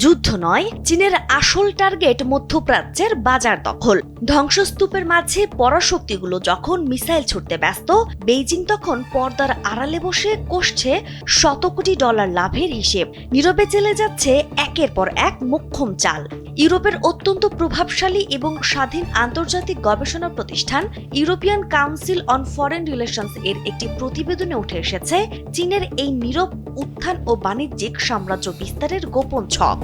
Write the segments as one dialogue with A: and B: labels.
A: যুদ্ধ নয়, চীনের আসল টার্গেট মধ্যপ্রাচ্যের বাজার দখল। ধ্বংসস্তূপের মাঝে পরাশক্তিগুলো যখন মিসাইল ছুটতে ব্যস্ত, বেইজিং তখন পর্দার আড়ালে বসে কষছে শত কোটি ডলার লাভের হিসেব। নীরবে চলে যাচ্ছে একের পর এক মোক্ষম চাল। ইউরোপের অত্যন্ত প্রভাবশালী এবং স্বাধীন আন্তর্জাতিক গবেষণা প্রতিষ্ঠান European council on foreign relations এর একটি প্রতিবেদনে উঠে এসেছে চীনের এই নীরব উত্থান ও বাণিজ্যিক সাম্রাজ্য বিস্তারের গোপন ছক।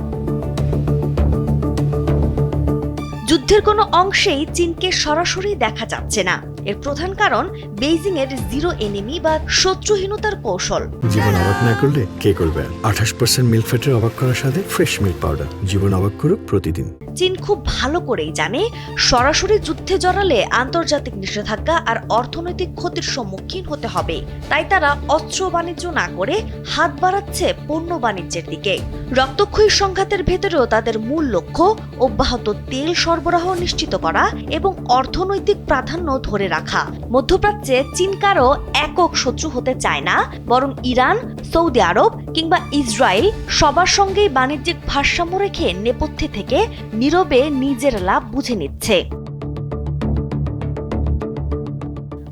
A: যুদ্ধের কোনো অংশেই চীনকে সরাসরি দেখা যাচ্ছে না। এর প্রধান কারণ বেইজিং এর জিরো এনিমি বা শত্রুহীনতার কৌশল।
B: জীবন অবাক না করলে কে করবে? 28% মিল্ক ফ্যাটের অবাক করার সাথে ফ্রেশ মিল্ক পাউডার। জীবন অবাক করুক প্রতিদিন।
A: চীন খুব ভালো করেই জানে সরাসরি যুদ্ধে জড়ালে আন্তর্জাতিক নিষেধাজ্ঞা আর অর্থনৈতিক ক্ষতির সম্মুখীন হতে হবে। তাই তারা অস্ত্র বাণিজ্য না করে হাত বাড়াচ্ছে পণ্য বাণিজ্যের দিকে। রক্তক্ষয়ী সংঘাতের ভেতরেও তাদের মূল লক্ষ্য অব্যাহত তেল সরবরাহ নিশ্চিত করা এবং অর্থনৈতিক প্রাধান্য ধরে রাখা। মধ্যপ্রাচ্যে চীন কারো একক শত্রু হতে চায় না, বরং ইরান, সৌদি আরব কিংবা ইসরায়েল সবার সঙ্গেই বাণিজ্যিক ভারসাম্য রেখে নেপথ্যে থেকে নীরবে নিজের লাভ বুঝে নিচ্ছে।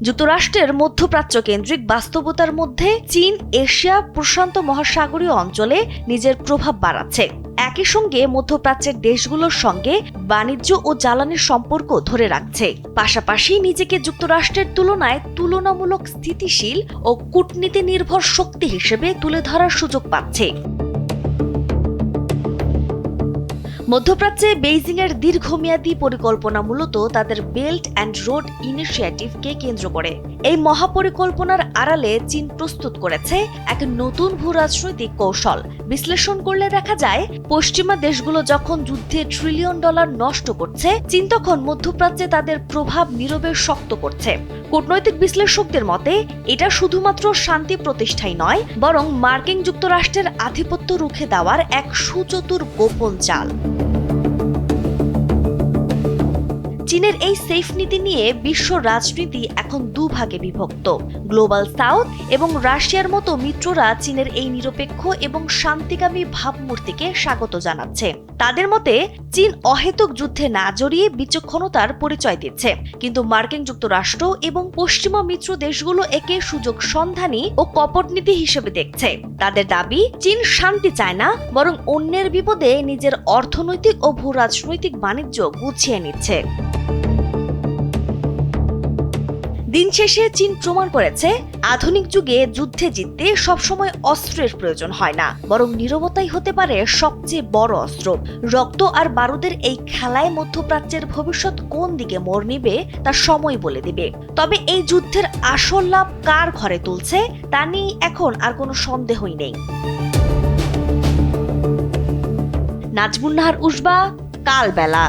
A: যুক্তরাষ্ট্রের মধ্যপ্রাচ্য কেন্দ্রিক বাস্তবতার মধ্যে চীন এশিয়া প্রশান্ত মহাসাগরীয় অঞ্চলে নিজের প্রভাব বাড়াচ্ছে। একই সঙ্গে মধ্যপ্রাচ্যের দেশগুলোর সঙ্গে বাণিজ্য ও জ্বালানির সম্পর্ক ধরে রাখছে। পাশাপাশি নিজেকে যুক্তরাষ্ট্রের তুলনায় তুলনামূলক স্থিতিশীল ও কূটনীতি নির্ভর শক্তি হিসেবে তুলে ধরার সুযোগ পাচ্ছে। মধ্যপ্রাচ্যে বেইজিং এর দীর্ঘমেয়াদী পরিকল্পনা মূলত তাদের বেল্ট অ্যান্ড রোড ইনিশিয়েটিভকে কেন্দ্র করে। এই মহাপরিকল্পনার আড়ালে চীন প্রস্তুত করেছে এক নতুন ভূরাজনৈতিক কৌশল। বিশ্লেষণ করলে দেখা যায়, পশ্চিমা দেশগুলো যখন যুদ্ধে $1 ট্রিলিয়ন নষ্ট করছে, চীন তখন মধ্যপ্রাচ্যে তাদের প্রভাব নীরবে শক্ত করছে। কূটনৈতিক বিশ্লেষকদের মতে এটা শুধুমাত্র শান্তি প্রতিষ্ঠাই নয়, বরং মার্কিন যুক্তরাষ্ট্রের আধিপত্য রুখে দেওয়ার এক সুচতুর গোপন চাল। চীনের এই সেফ নীতি নিয়ে বিশ্ব রাজনীতি এখন দুভাগে বিভক্ত। গ্লোবাল সাউথ এবং রাশিয়ার মতো মিত্ররা চীনের এই নিরপেক্ষ এবং শান্তিকামী ভাবমূর্তিকে স্বাগত জানাচ্ছে। তাদের মতে চীন অহেতুক যুদ্ধে না জড়িয়ে বিচক্ষণতার পরিচয় দিচ্ছে, কিন্তু মার্কিন যুক্তরাষ্ট্র এবং পশ্চিমা মিত্র দেশগুলো একে সুযোগ সন্ধানী ও কপটনীতি হিসেবে দেখছে। তাদের দাবি, চীন শান্তি চায় না, বরং অন্যের বিপদে নিজের অর্থনৈতিক ও ভূরাজনৈতিক বাণিজ্য গুছিয়ে নিচ্ছে। দিন শেষে চীন প্রমাণ করেছে, আধুনিক যুগে যুদ্ধে জিততে সবসময় অস্ত্রের প্রয়োজন হয় না, বরং নীরবতাই হতে পারে সবচেয়ে বড় অস্ত্র। রক্ত আর বারুদের এই খেলায় মধ্যপ্রাচ্যের ভবিষ্যৎ কোন দিকে মোড় নিবে তা সময় বলে দিবে। তবে এই যুদ্ধের আসল লাভ কার ঘরে তুলছে তা নিয়ে এখন আর কোনো সন্দেহই নেই। নাজমুন নাহার, উসবা, কালবেলা।